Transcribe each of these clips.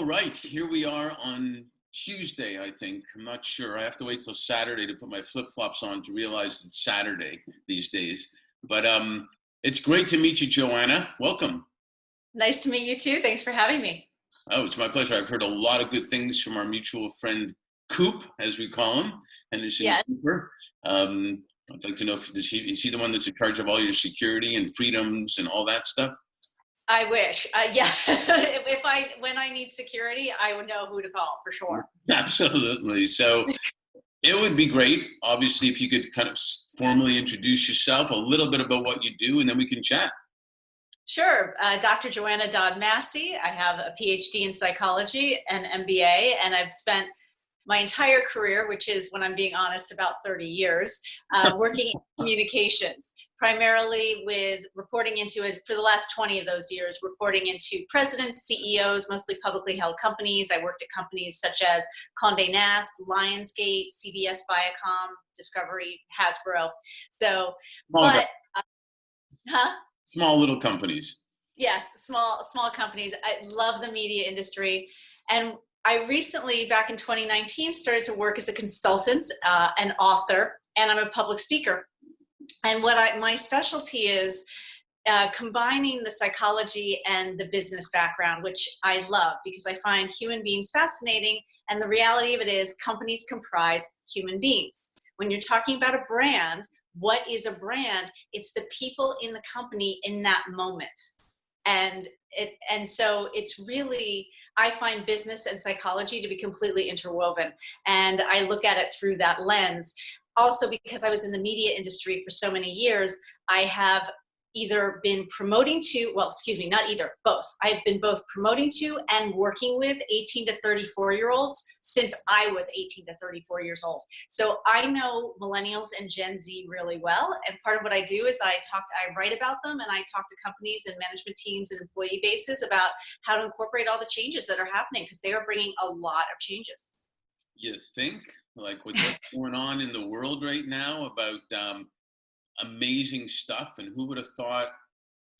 All right, here we are on Tuesday, I think. I'm not sure. I have to wait till Saturday to put my flip-flops on to realize it's Saturday these days. But it's great to meet you, Joanna. Welcome. Nice to meet you too. Thanks for having me. Oh, it's my pleasure. I've heard a lot of good things from our mutual friend, Coop, as we call him, Henderson Yeah, Cooper. I'd like to know if is he the one that's in charge of all your security and freedoms and all that stuff? I wish. Yeah, when I need security, I would know who to call for sure. Absolutely. So it would be great, obviously, if you could kind of formally introduce yourself, a little bit about what you do, and then we can chat. Sure. Dr. Joanna Dodd Massey. I have a PhD in psychology and MBA, and I've spent my entire career, which is, when I'm being honest, about 30 years, working in communications, primarily with reporting into, for the last 20 of those years, reporting into presidents, CEOs, mostly publicly held companies. I worked at companies such as Condé Nast, Lionsgate, CBS Viacom, Discovery, Hasbro. So, Small, but, huh? small little companies. Yes, small companies. I love the media industry. And I recently, back in 2019, started to work as a consultant, an author, and I'm a public speaker. And my specialty is combining the psychology and the business background, which I love because I find human beings fascinating. And the reality of it is companies comprise human beings. When you're talking about a brand, what is a brand? It's the people in the company in that moment. And so it's really, I find business and psychology to be completely interwoven. And I look at it through that lens. Also, because I was in the media industry for so many years, I have either been promoting to, not either, both. I've been both promoting to and working with 18 to 34-year-olds since I was 18 to 34 years old. So I know Millennials and Gen Z really well. And part of what I do is I write about them, and I talk to companies and management teams and employee bases about how to incorporate all the changes that are happening, because they are bringing a lot of changes. You think, like, with what's going on in the world right now about amazing stuff, and who would have thought,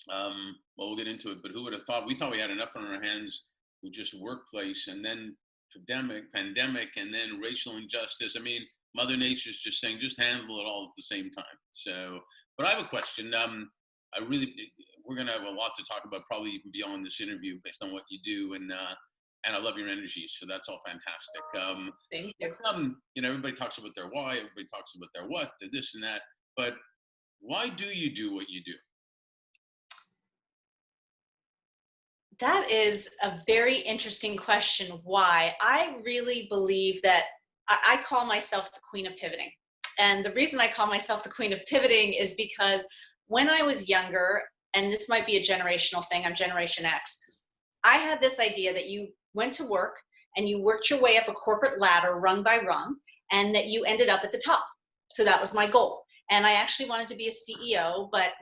well, we'll get into it, but who would have thought, we thought we had enough on our hands with just workplace, and then pandemic, and then racial injustice. I mean, Mother Nature's just saying, just handle it all at the same time. So, but I have a question. We're going to have a lot to talk about, probably even beyond this interview, based on what you do, and I love your energy, so that's all fantastic. Thank you. Everybody talks about their why, everybody talks about their what, their this and that, but why do you do what you do? That is a very interesting question. Why? I really believe that I call myself the queen of pivoting. And the reason I call myself the queen of pivoting is because when I was younger, and this might be a generational thing, I'm Generation X, I had this idea that you went to work and you worked your way up a corporate ladder rung by rung, and that you ended up at the top. So that was my goal. And I actually wanted to be a CEO, but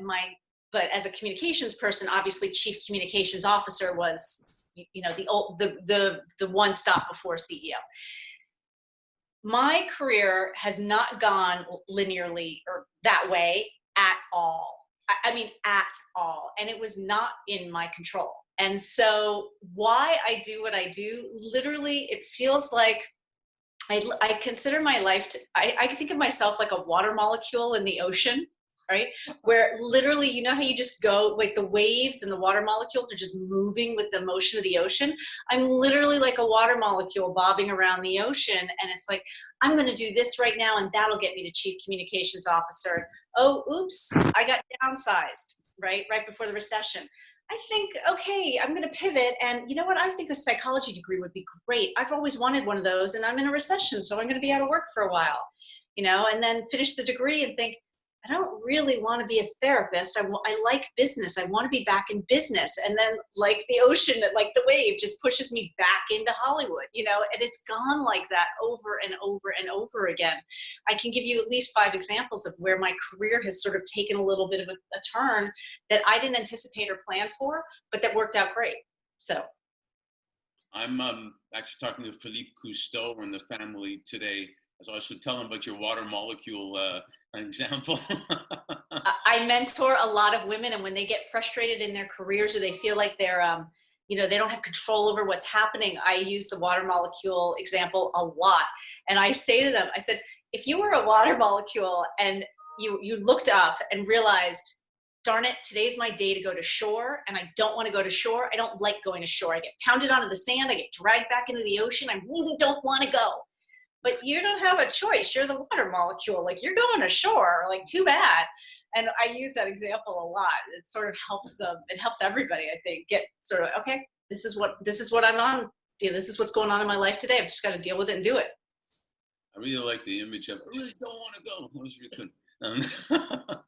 as a communications person, obviously chief communications officer was, the one stop before CEO. My career has not gone linearly or that way at all. I mean, at all. And it was not in my control. And so why I do what I do, literally, it feels like I consider my life, I think of myself like a water molecule in the ocean, right? Where literally, you know how you just go, like the waves and the water molecules are just moving with the motion of the ocean. I'm literally like a water molecule bobbing around the ocean. And it's like, I'm going to do this right now, and that'll get me to chief communications officer. Oh, oops, I got downsized, right before the recession. I think, okay, I'm going to pivot. And you know what? I think a psychology degree would be great. I've always wanted one of those, and I'm in a recession, so I'm going to be out of work for a while, and then finish the degree and think, I don't really want to be a therapist. I like business. I want to be back in business. And then, like the ocean, like the wave just pushes me back into Hollywood, and it's gone like that over and over and over again. I can give you at least 5 examples of where my career has sort of taken a little bit of a turn that I didn't anticipate or plan for, but that worked out great. So I'm actually talking to Philippe Cousteau in the family today. So I should tell him about your water molecule example. I mentor a lot of women, and when they get frustrated in their careers, or they feel like they're they don't have control over what's happening. I use the water molecule example a lot. And I say to them, I said, if you were a water molecule and you looked up and realized, darn it, today's my day to go to shore, and I don't want to go to shore. I don't like going to shore. I get pounded onto the sand. I get dragged back into the ocean. I really don't want to go. But you don't have a choice. You're the water molecule. Like, you're going to shore. Like, too bad. And I use that example a lot. It sort of helps them. It helps everybody, I think, get sort of, okay, this is what I'm on. This is what's going on in my life today. I've just got to deal with it and do it. I really like the image of, I really don't want to go. That was really good.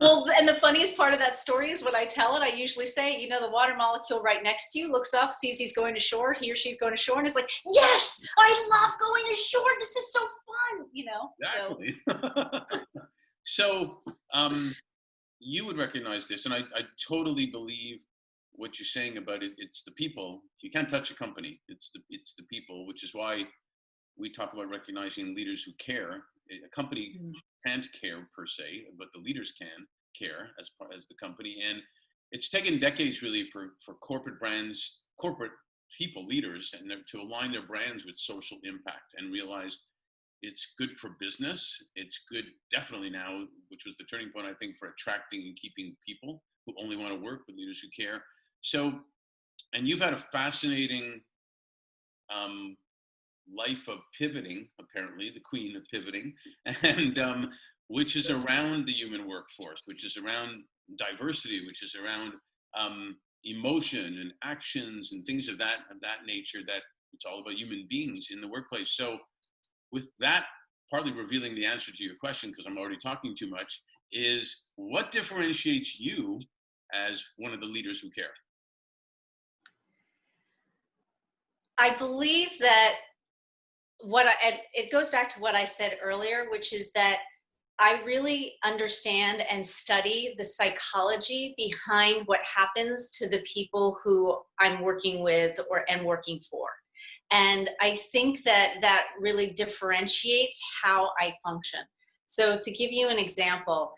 Well, and the funniest part of that story is when I tell it, I usually say, the water molecule right next to you looks up, sees he's going to shore, he or she's going to shore, and is like, yes, I love going to shore. This is so fun, Exactly. So you would recognize this, and I totally believe what you're saying about it. It's the people. You can't touch a company. It's the people, which is why we talk about recognizing leaders who care. A company can't care per se, but the leaders can care as the company. And it's taken decades really for corporate brands, corporate people, leaders, and to align their brands with social impact and realize it's good for business. It's good definitely now, which was the turning point, I think, for attracting and keeping people who only want to work with leaders who care. So, and you've had a fascinating life of pivoting, apparently the queen of pivoting, and which is around the human workforce, which is around diversity, which is around emotion and actions and things of that nature, that it's all about human beings in the workplace. So with that, partly revealing the answer to your question, because I'm already talking too much, is what differentiates you as one of the leaders who care? I believe that it goes back to what I said earlier, which is that I really understand and study the psychology behind what happens to the people who I'm working with and working for. And I think that really differentiates how I function. So to give you an example,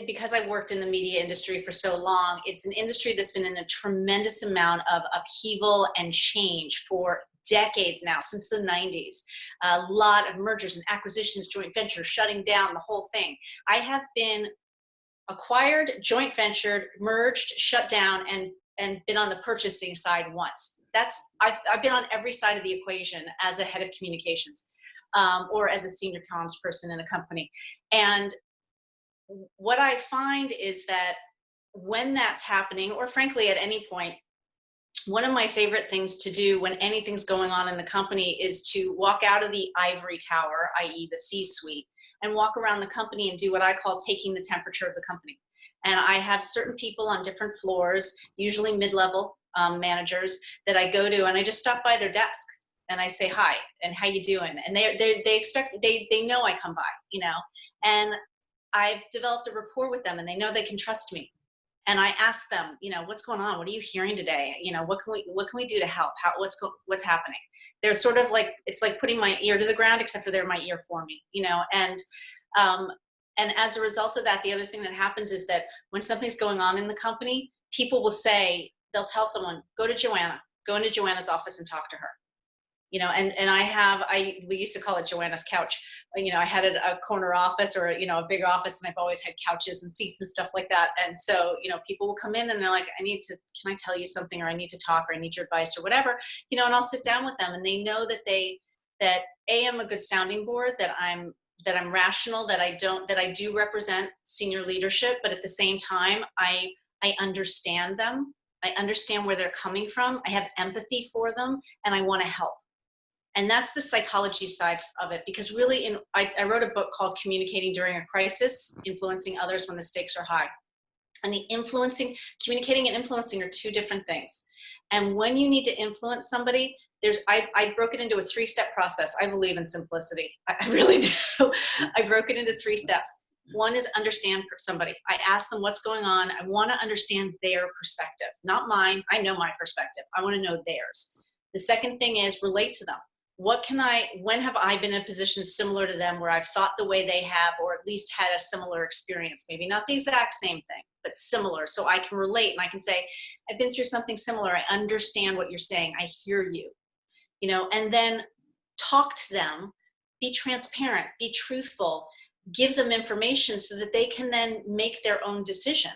because I worked in the media industry for so long, it's an industry that's been in a tremendous amount of upheaval and change for decades now, since the 90s. A lot of mergers and acquisitions, joint ventures, shutting down, the whole thing. I have been acquired, joint ventured, merged, shut down, and been on the purchasing side once. I've been on every side of the equation as a head of communications, or as a senior comms person in a company. And what I find is that when that's happening, or frankly at any point, one of my favorite things to do when anything's going on in the company is to walk out of the ivory tower, i.e. the C-suite, and walk around the company and do what I call taking the temperature of the company. And I have certain people on different floors, usually mid-level managers, that I go to, and I just stop by their desk and I say hi and how you doing, and they know I come by, and I've developed a rapport with them, and they know they can trust me. And I ask them, what's going on? What are you hearing today? What can we do to help? What's happening? They're sort of like, it's like putting my ear to the ground, except for they're my ear for me, and as a result of that, the other thing that happens is that when something's going on in the company, people will say, they'll tell someone, go into Joanna's office and talk to her. And we used to call it Joanna's couch. I had a corner office, or, a big office, and I've always had couches and seats and stuff like that. And so, people will come in and they're like, can I tell you something, or I need to talk, or I need your advice, or whatever, and I'll sit down with them, and they know that I'm a good sounding board, that I'm rational, that I do represent senior leadership, but at the same time, I understand them. I understand where they're coming from. I have empathy for them, and I want to help. And that's the psychology side of it, because really I wrote a book called Communicating During a Crisis, Influencing Others When the Stakes Are High. And communicating and influencing are two different things. And when you need to influence somebody, I broke it into a 3-step process. I believe in simplicity. I really do. I broke it into 3 steps. One is understand somebody. I ask them what's going on. I want to understand their perspective, not mine. I know my perspective. I want to know theirs. The second thing is relate to them. When have I been in a position similar to them where I've thought the way they have, or at least had a similar experience? Maybe not the exact same thing, but similar, so I can relate and I can say, I've been through something similar. I understand what you're saying. I hear you, and then talk to them, be transparent, be truthful, give them information so that they can then make their own decision,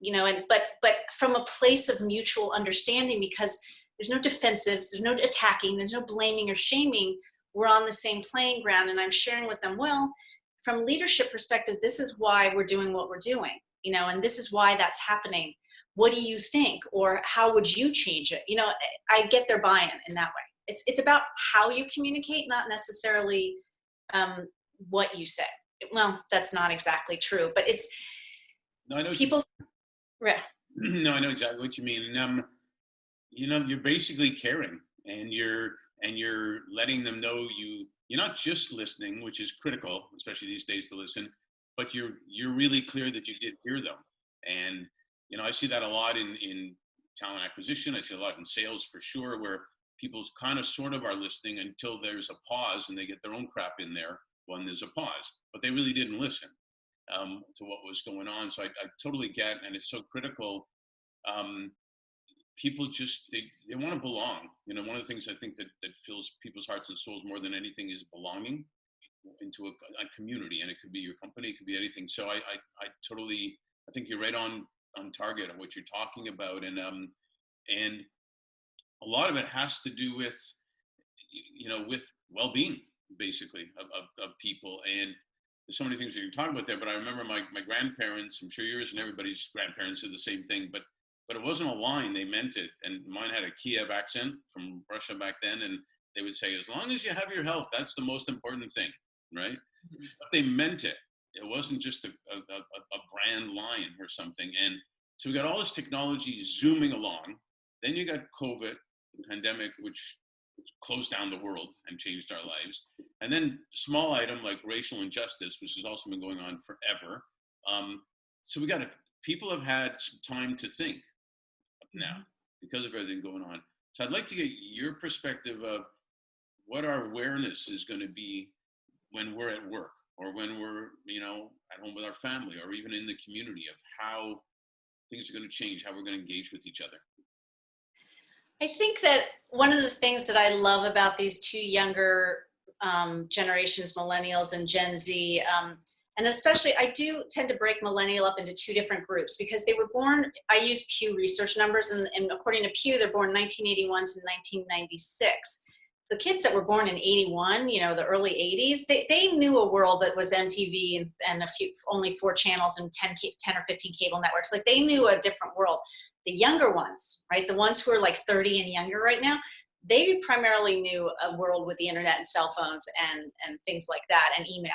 but from a place of mutual understanding, because there's no defensives, there's no attacking, there's no blaming or shaming. We're on the same playing ground, and I'm sharing with them, well, from leadership perspective, this is why we're doing what we're doing, and this is why that's happening. What do you think? Or how would you change it? I get their buy-in in that way. It's about how you communicate, not necessarily what you say. Well, that's not exactly true, but it's No, I know. people. Yeah. No, I know exactly what you mean. And, you're basically caring, and you're letting them know you're not just listening, which is critical, especially these days to listen, but you're really clear that you did hear them. And I see that a lot in talent acquisition. I see a lot in sales for sure, where people kind of sort of are listening until there's a pause and they get their own crap in there when there's a pause, but they really didn't listen to what was going on. So I totally get, and it's so critical. People just, they want to belong. One of the things I think that fills people's hearts and souls more than anything is belonging into a community, and it could be your company, it could be anything. So I totally, I think you're right on target on what you're talking about. And a lot of it has to do with, with well-being, basically, of people. And there's so many things we can talk about there, but I remember my grandparents, I'm sure yours and everybody's grandparents did the same thing, but it wasn't a line, they meant it. And mine had a Kiev accent from Russia back then, and they would say, as long as you have your health, that's the most important thing, right? But they meant it. It wasn't just a brand line or something. And so we got all this technology zooming along. Then you got COVID, the pandemic, which closed down the world and changed our lives. And then small item like racial injustice, which has also been going on forever. So people have had some time to think now because of everything going on. So I'd like to get your perspective of what our awareness is going to be when we're at work, or when we're, at home with our family, or even in the community, of how things are going to change, how we're going to engage with each other. I think that one of the things that I love about these two younger generations, Millennials and Gen Z, and especially, I do tend to break millennial up into two different groups, because they were born, I use Pew Research numbers, and according to Pew, they're born 1981 to 1996. The kids that were born in 81, the early 80s, they knew a world that was MTV and only 4 channels and 10 or 15 cable networks. Like, they knew a different world. The younger ones, right, the ones who are like 30 and younger right now, they primarily knew a world with the internet and cell phones and things like that, and email.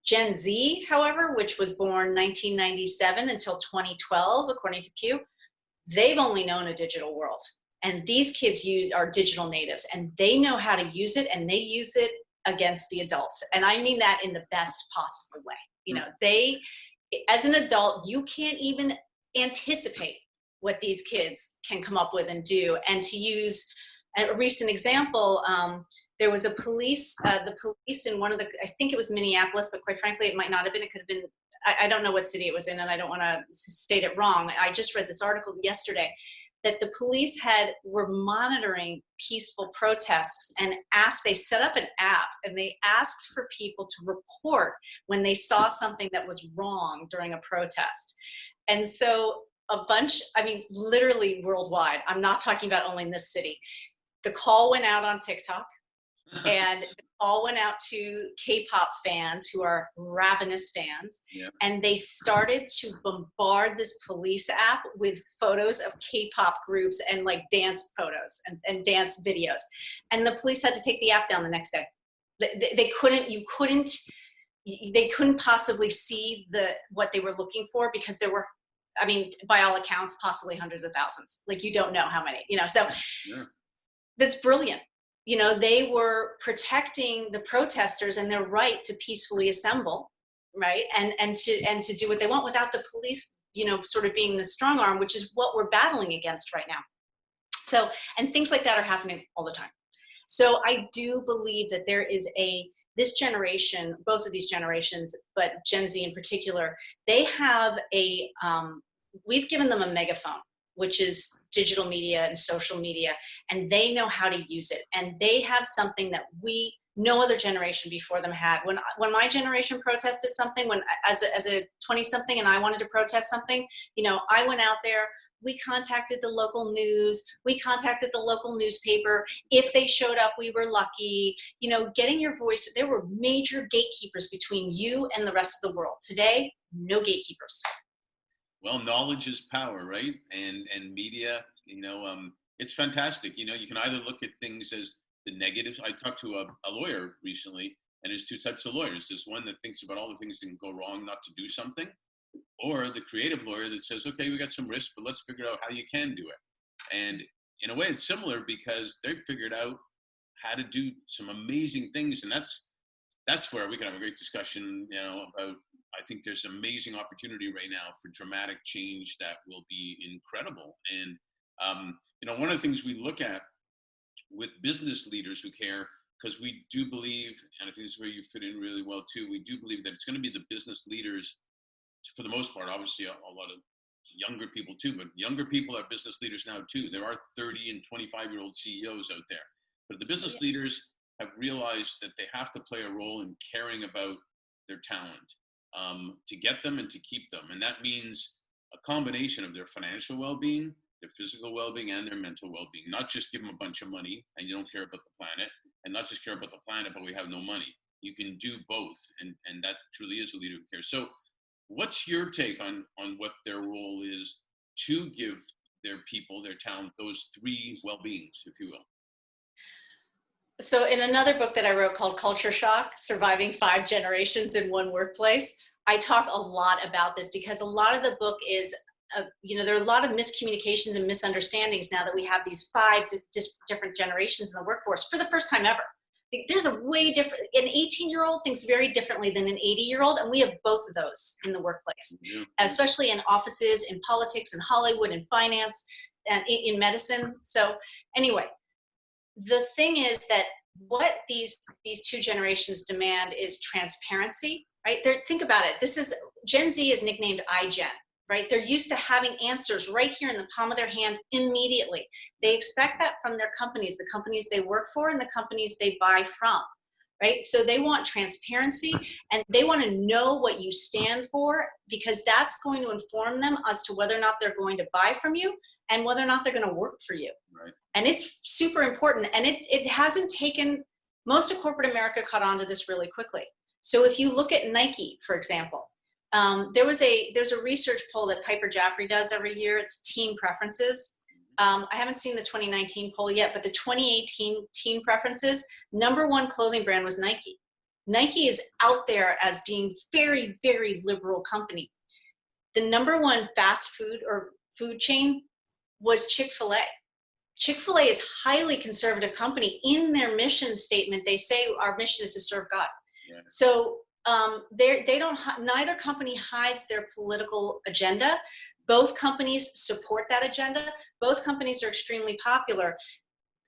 Gen Z, however, which was born 1997 until 2012, according to Pew, they've only known a digital world. And these kids are digital natives, and they know how to use it, and they use it against the adults. And I mean that in the best possible way. They, as an adult, you can't even anticipate what these kids can come up with and do. And to use a recent example, there was the police in one of I think it was Minneapolis, but quite frankly, it might not have been. It could have been, I don't know what city it was in, and I don't want to state it wrong. I just read this article yesterday that the police were monitoring peaceful protests, and they set up an app, and they asked for people to report when they saw something that was wrong during a protest. And so literally worldwide, I'm not talking about only in this city, the call went out on TikTok, and the call went out to K-pop fans who are ravenous fans. Yeah. And they started to bombard this police app with photos of K-pop groups and like dance photos and dance videos. And the police had to take the app down the next day. They couldn't possibly see what they were looking for, because there were, by all accounts, possibly hundreds of thousands. Like, you don't know how many, so sure. That's brilliant. They were protecting the protesters and their right to peacefully assemble, right? And to do what they want without the police, sort of being the strong arm, which is what we're battling against right now. So, and things like that are happening all the time. So I do believe that this generation, both of these generations, but Gen Z in particular, they have we've given them a megaphone, which is digital media and social media, and they know how to use it. And they have something that no other generation before them had. When my generation protested something, as a 20-something, and I wanted to protest something, I went out there. We contacted the local news. We contacted the local newspaper. If they showed up, we were lucky. Getting your voice. There were major gatekeepers between you and the rest of the world. Today, no gatekeepers. Well, knowledge is power, right? And media, it's fantastic. You can either look at things as the negatives. I talked to a lawyer recently, and there's two types of lawyers. There's one that thinks about all the things that can go wrong not to do something, or the creative lawyer that says, okay, we got some risk, but let's figure out how you can do it. And in a way, it's similar because they've figured out how to do some amazing things. And that's where we can have a great discussion, about, I think there's amazing opportunity right now for dramatic change that will be incredible. And, one of the things we look at with business leaders who care, because we do believe, and I think this is where you fit in really well too, we do believe that it's going to be the business leaders, for the most part, obviously a lot of younger people too, but younger people are business leaders now too. There are 30 and 25-year-old CEOs out there, but the business leaders have realized that they have to play a role in caring about their talent, to get them and to keep them. And that means a combination of their financial well-being, their physical well-being, and their mental well-being. Not just give them a bunch of money and you don't care about the planet, and not just care about the planet, but we have no money. You can do both. And that truly is a leader who cares. So what's your take on what their role is to give their people, their talent, those three well-beings, if you will? So in another book that I wrote called Culture Shock, Surviving 5 Generations in One Workplace, I talk a lot about this because a lot of the book is, there are a lot of miscommunications and misunderstandings now that we have these 5 different generations in the workforce for the first time ever. There's a way different, an 18-year-old thinks very differently than an 80-year-old, and we have both of those in the workplace, especially in offices, in politics, in Hollywood, in finance, and in medicine. So anyway, the thing is that what these 2 generations demand is transparency, right? Think about it. This is, Gen Z is nicknamed iGen, right? They're used to having answers right here in the palm of their hand immediately. They expect that from their companies, the companies they work for and the companies they buy from, right? So they want transparency, and they want to know what you stand for, because that's going to inform them as to whether or not they're going to buy from you and whether or not they're going to work for you. Right. And it's super important. And it hasn't taken, most of corporate America caught on to this really quickly. So if you look at Nike, for example, there's a research poll that Piper Jaffray does every year. It's team preferences. I haven't seen the 2019 poll yet, but the 2018 team preferences, #1 clothing brand was Nike. Nike is out there as being very, very liberal company. The #1 fast food or food chain was Chick-fil-A. Chick-fil-A is highly conservative company. In their mission statement, they say our mission is to serve God. Yeah. So neither company hides their political agenda. Both companies support that agenda. Both companies are extremely popular.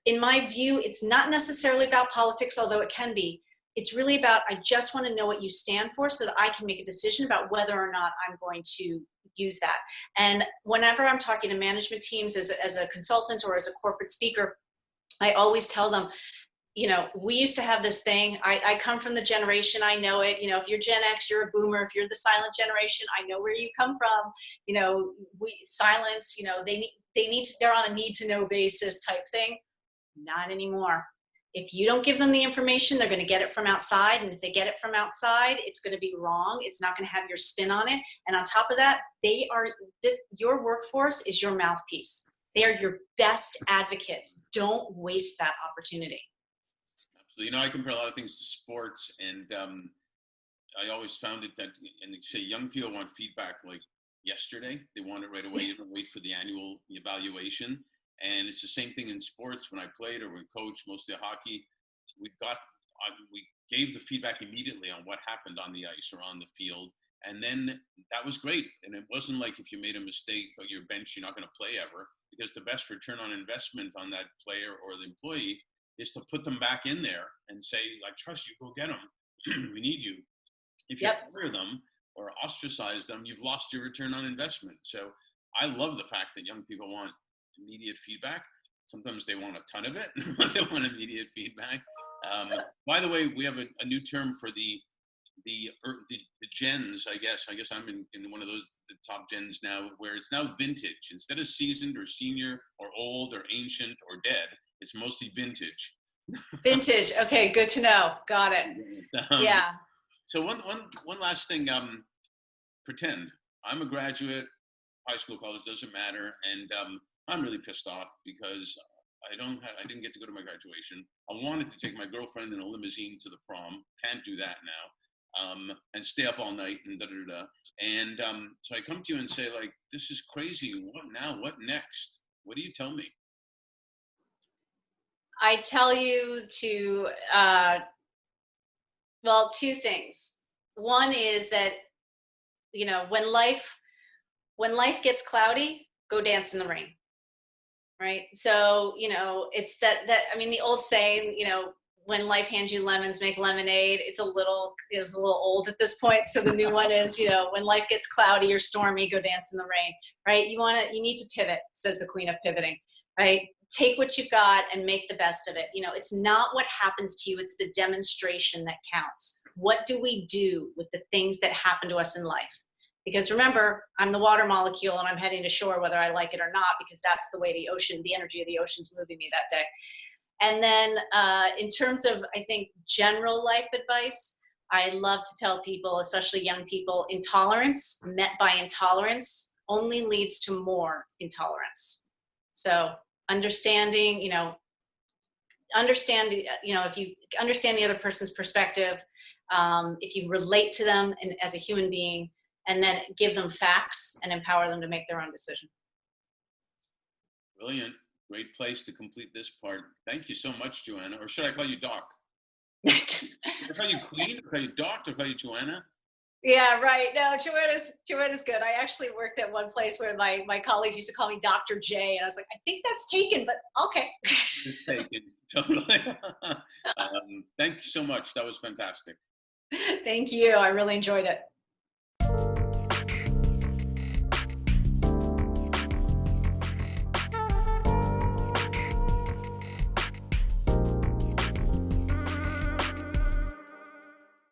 In my view, it's not necessarily about politics, although it can be. It's really about, I just want to know what you stand for so that I can make a decision about whether or not I'm going to use that. And whenever I'm talking to management teams as a consultant or as a corporate speaker, I always tell them, we used to have this thing. I come from the generation, I know it. If you're Gen X, you're a boomer. If you're the silent generation, I know where you come from. Silence, they're on a need to know basis type thing. Not anymore. If you don't give them the information, they're going to get it from outside. And if they get it from outside, it's going to be wrong. It's not going to have your spin on it. And on top of that, your workforce is your mouthpiece. They are your best advocates. Don't waste that opportunity. Absolutely. I compare a lot of things to sports, and I always found it that, and they say young people want feedback like yesterday. They want it right away. You don't wait for the annual evaluation. And it's the same thing in sports. When I played or when coached, mostly hockey, we gave the feedback immediately on what happened on the ice or on the field. And then that was great. And it wasn't like if you made a mistake on your bench, you're not going to play ever, because the best return on investment on that player or the employee is to put them back in there and say, I trust you, go get them. we need you. If you Yep. fire them or ostracize them, you've lost your return on investment. So I love the fact that young people want immediate feedback. Sometimes they want a ton of it, but they want immediate feedback. Um, by the way, we have a new term for the gens. I guess I'm in one of those the top gens now, where it's now vintage instead of seasoned or senior or old or ancient or dead. It's mostly vintage. Vintage. Okay, good to know. Got it. um, Yeah. so one last thing. Pretend I'm a graduate, high school, college, doesn't matter, and I'm really pissed off because I didn't get to go to my graduation. I wanted to take my girlfriend in a limousine to the prom. Can't do that now, and stay up all night and da da da. And so I come to you and say, like, this is crazy. What now? What next? What do you tell me? I tell you to, well, two things. One is that, when life gets cloudy, go dance in the rain. Right. So, it's I mean, the old saying, when life hands you lemons, make lemonade. It's a little old at this point. So the new one is, when life gets cloudy or stormy, go dance in the rain. Right. You need to pivot, says the queen of pivoting. Right. Take what you've got and make the best of it. It's not what happens to you. It's the demonstration that counts. What do we do with the things that happen to us in life? Because remember, I'm the water molecule and I'm heading to shore whether I like it or not, because that's the way the energy of the ocean's moving me that day. And then in terms of, I think, general life advice, I love to tell people, especially young people, intolerance met by intolerance only leads to more intolerance. So if you understand the other person's perspective, if you relate to them and as a human being, and then give them facts and empower them to make their own decision. Brilliant. Great place to complete this part. Thank you so much, Joanna. Or should I call you Doc? Should I call you Queen? Or call you Doc? Or call you Joanna? Yeah, right. No, Joanna's good. I actually worked at one place where my colleagues used to call me Dr. J, and I was like, I think that's taken, but okay. It's taken. Totally. Thank you so much. That was fantastic. Thank you. I really enjoyed it.